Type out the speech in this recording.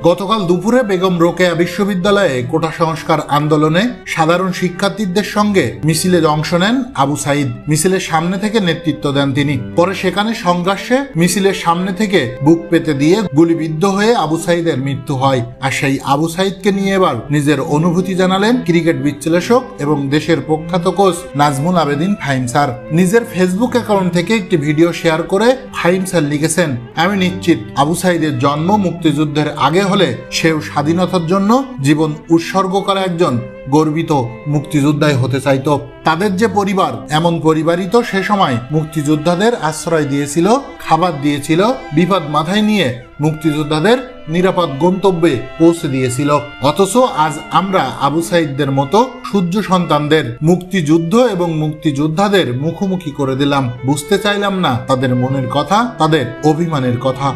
গতকাল দুপুরে বেগম রোকেয়া বিশ্ববিদ্যালয়ে কোটা সংস্কার আন্দোলনে সাধারণ শিক্ষার্থীদের সঙ্গে মিছিলে অংশ নেন আবু সাইদ। মিছিলের সামনে থেকে নেতৃত্ব দেন তিনি। পরে সেখানে সংঘর্ষে মিছিলের সামনে থেকে বুক পেতে দিয়ে গুলিবিদ্ধ হয়ে আবু সাইদের মৃত্যু হয়। আর সেই আবু সাইদকে নিয়ে এবার নিজের অনুভূতি জানালেন ক্রিকেট বিশ্লেষক এবং দেশের প্রখ্যাত কোচ নাজমুল আবেদিন ফাহিম স্যার। নিজের ফেসবুক অ্যাকাউন্ট থেকে একটি ভিডিও শেয়ার করে ফাহিম স্যার লিখেছেন, আমি নিশ্চিত আবু সাইদের জন্ম মুক্তিযুদ্ধের আগে হলে সেও স্বাধীনতার জন্য জীবন উৎসর্গ করা একজন গর্বিত মুক্তিযোদ্ধাই হতে চাইত। তাদের যে পরিবার, এমন পরিবারই তো সে সময় মুক্তিযোদ্ধাদের আশ্রয় দিয়েছিল, খাবার দিয়েছিল, বিপদ মাথায় নিয়ে মুক্তিযোদ্ধাদের নিরাপদ গন্তব্যে পৌঁছে দিয়েছিল। অথচ আজ আমরা আবু সাইদদের মতো সূর্য সন্তানদের মুক্তিযুদ্ধ এবং মুক্তিযোদ্ধাদের মুখোমুখি করে দিলাম। বুঝতে চাইলাম না তাদের মনের কথা, তাদের অভিমানের কথা।